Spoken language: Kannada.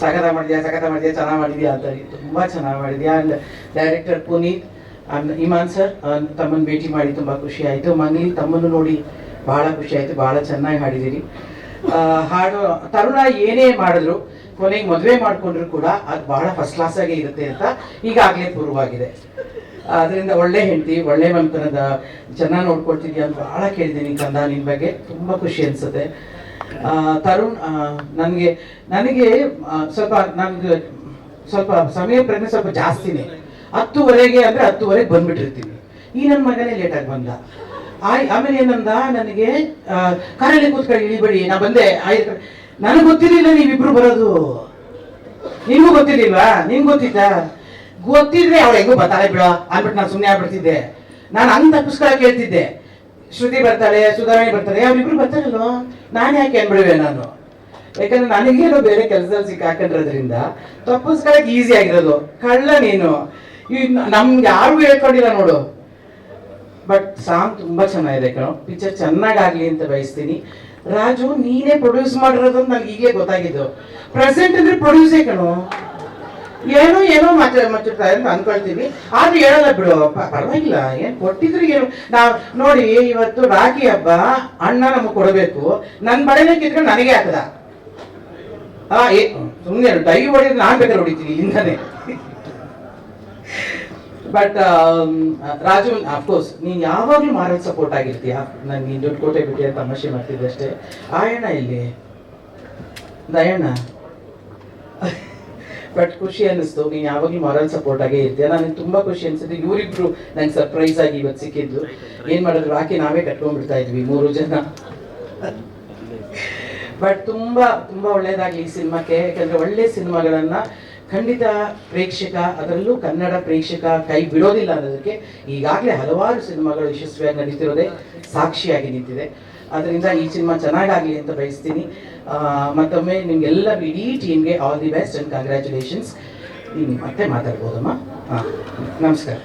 ಸಖತ ಮಾಡಿದ್ಯಾ ಚೆನ್ನಾಗಿ ಮಾಡಿದ್ಯಾ ಅಂತ. ತುಂಬ ಚೆನ್ನಾಗಿ ಮಾಡಿದ್ಯಾ. And director Puneeth and Imman sir ತಮ್ಮನ್ನು ಭೇಟಿ ಮಾಡಿ ತುಂಬ ಖುಷಿ ಆಯಿತು. ಮನೇಲಿ ತಮ್ಮನ್ನು ನೋಡಿ ಭಾಳ ಖುಷಿ ಆಯಿತು. ಭಾಳ ಚೆನ್ನಾಗಿ ಹಾಡಿದ್ದೀರಿ. ಹಾಡು ತರುಣ ಏನೇ ಮಾಡಿದ್ರು ಕೊನೆಗೆ ಮದುವೆ ಮಾಡಿಕೊಂಡ್ರು ಕೂಡ ಅದು ಭಾಳ ಫಸ್ಟ್ ಕ್ಲಾಸಾಗೇ ಇರುತ್ತೆ ಅಂತ ಈಗಾಗಲೇ ಪೂರ್ವವಾಗಿದೆ. ಅದರಿಂದ ಒಳ್ಳೆ ಹೆಂಡತಿ, ಒಳ್ಳೆ ಮನೆತನದ ಚೆನ್ನಾಗಿ ನೋಡ್ಕೊಳ್ತಿದ್ಯಾ ಅಂತ ಭಾಳ ಕೇಳಿದ್ದೀನಿ ಕಂದ ನಿನ್ನ ಬಗ್ಗೆ. ತುಂಬ ಖುಷಿ ಅನಿಸುತ್ತೆ. ತರುಣ್ ನನಗೆ ಸ್ವಲ್ಪ ಸಮಯ ಪ್ರಜ್ಞೆ ಸ್ವಲ್ಪ ಜಾಸ್ತಿನೇ. 10:30 ಅಂದರೆ 10:30 ಬಂದ್ಬಿಟ್ಟಿರ್ತೀನಿ. ಈ ನನ್ನ ಮಗನೇ ಲೇಟಾಗಿ ಬಂದ. ಆಮೇಲೆ ಏನಂದ ನನಗೆ, ಕಾರಲ್ಲಿ ಕೂತ್ಕೊಳ್ಳಿ ಇಳಿಬೇಡಿ, ನಾ ಬಂದೆ. ನನಗೆ ಗೊತ್ತಿರಲಿಲ್ಲ ನೀವಿಬ್ರು ಬರೋದು. ನಿಮಗೂ ಗೊತ್ತಿರ್ಲಿಲ್ವಾ? ನಿಮ್ಗೆ ಗೊತ್ತಿದ್ರೆ ಅವಳು ಹೆಂಗೂ ಬರ್ತಾಳೆ ಬಿಡೋ ಅಂದ್ಬಿಟ್ಟು ನಾನು ಸುಮ್ಮನೆ ಆಗ್ಬಿಡ್ತಿದ್ದೆ. ನಾನು ಹಂಗೆ ತಪ್ಪಿಸ್ಕೊಳಕ್ಕೆ ಹೇಳ್ತಿದ್ದೆ. ಶ್ರುತಿ ಬರ್ತಾಳೆ, ಸುಧಾರಣೆ ಬರ್ತಾರೆ, ಅವ್ರಿಬ್ರು ಬರ್ತಾರಲ್ವ, ನಾನು ಯಾಕೆ ಅನ್ಬಿಡುವೆ ನಾನು. ಯಾಕಂದ್ರೆ ನನಗೇನೋ ಬೇರೆ ಕೆಲಸದಲ್ಲಿ ಸಿಕ್ಕಾಕೊಂಡಿರೋದ್ರಿಂದ ತಪ್ಪಿಸ್ಕೊಳಕ್ಕೆ ಈಸಿ ಆಗಿರೋದು. ಕಳ್ಳ ನೀನು, ನಮ್ಗೆ ಯಾರಿಗೂ ಹೇಳ್ಕೊಂಡಿಲ್ಲ ನೋಡು. ಬಟ್ ಸಾಂಗ್ ತುಂಬಾ ಚೆನ್ನಾಗಿದೆ ಕಣೋ. ಪಿಕ್ಚರ್ ಚೆನ್ನಾಗಾಗ್ಲಿ ಅಂತ ಬಯಸ್ತೀನಿ. ರಾಜು ನೀನೇ ಪ್ರೊಡ್ಯೂಸ್ ಮಾಡಿರೋದು ನನಗೆ ಈಗಲೇ ಗೊತ್ತಾಗಿದ್ದು. ಪ್ರೆಸೆಂಟ್ ಅಂದ್ರೆ ಪ್ರೊಡ್ಯೂಸೇ ಕಣೋ. ಏನೋ ಮಾತಾಡ್ತಾರೆ ಅಂತ ಅನ್ಕೊಳ್ತೀವಿ, ಆದ್ರೂ ಹೇಳಲ್ಲ ಬಿಡು, ಪರವಾಗಿಲ್ಲ. ಏನ್ ಕೊಟ್ಟಿದ್ರು ಏನು. ನಾವು ನೋಡಿ, ಇವತ್ತು ರಾಖಿ ಹಬ್ಬ, ಅಣ್ಣ ನಮಗೆ ಕೊಡಬೇಕು, ನನ್ನ ಬಳೆನೇ ಕಿತ್ಕೊಂಡು ನನಗೆ ಹಾಕದ. ಸುಮ್ಮನೆ ಡೈ ಹೊಡಿದ್ರೆ ನಾನ್ ಬೇಕಾದ್ರೆ ಹೊಡಿತೀನಿ ಇಂದಾನೆ. ಬಟ್ ರಾಜು, ಅಫ್ಕೋರ್ಸ್ ನೀನ್ ಯಾವಾಗ್ಲೂ ಮಾರಲ್ ಸಪೋರ್ಟ್ ಆಗಿರ್ತೀಯ. ನಾನು ನೀನ್ ದುಡ್ಡು ಕೋಟೆ ಬಿಟ್ಟಿಯ ತಮಾಷೆ ಮಾಡ್ತಿದ್ದೆ ಅಷ್ಟೇ. ಆಯಣ್ಣ ಇಲ್ಲಿ ದಯಣ್ಣ. ಬಟ್ ಖುಷಿ ಅನ್ನಿಸ್ತು, ನೀನು ಯಾವಾಗಲೂ ಮಾರಲ್ ಸಪೋರ್ಟ್ ಆಗೇ ಇರ್ತೀಯ. ನನಗೆ ತುಂಬಾ ಖುಷಿ ಅನ್ಸುತ್ತೆ. ಇವರಿಬ್ರು ನಂಗೆ ಸರ್ಪ್ರೈಸ್ ಆಗಿ ಇವತ್ತು ಸಿಕ್ಕಿದ್ದು. ಏನ್ ಮಾಡಿದ್ರು, ರಾಕಿ ನಾವೇ ಕಟ್ಕೊಂಡ್ಬಿಡ್ತಾ ಇದ್ವಿ 3 ಜನ. ಬಟ್ ತುಂಬಾ ಒಳ್ಳೇದಾಗ್ಲಿ ಈ ಸಿನಿಮಾಕ್ಕೆ. ಯಾಕಂದ್ರೆ ಒಳ್ಳೆ ಸಿನಿಮಾಗಳನ್ನ ಖಂಡಿತ ಪ್ರೇಕ್ಷಕ, ಅದರಲ್ಲೂ ಕನ್ನಡ ಪ್ರೇಕ್ಷಕ ಕೈ ಬಿಡೋದಿಲ್ಲ ಅನ್ನೋದಕ್ಕೆ ಈಗಾಗಲೇ ಹಲವಾರು ಸಿನಿಮಾಗಳು ಯಶಸ್ವಿಯಾಗಿ ನಡೀತಿರೋದೇ ಸಾಕ್ಷಿಯಾಗಿ ನಿಂತಿದೆ. ಅದರಿಂದ ಈ ಸಿನಿಮಾ ಚೆನ್ನಾಗಾಗಲಿ ಅಂತ ಬಯಸ್ತೀನಿ. ಮತ್ತೊಮ್ಮೆ ನಿಮ್ಗೆಲ್ಲ ಇಡೀ ಟೀಮ್ಗೆ all the best and congratulations. ನೀನು ಮತ್ತೆ ಮಾತಾಡ್ಬೋದಮ್ಮ. ನಮಸ್ಕಾರ.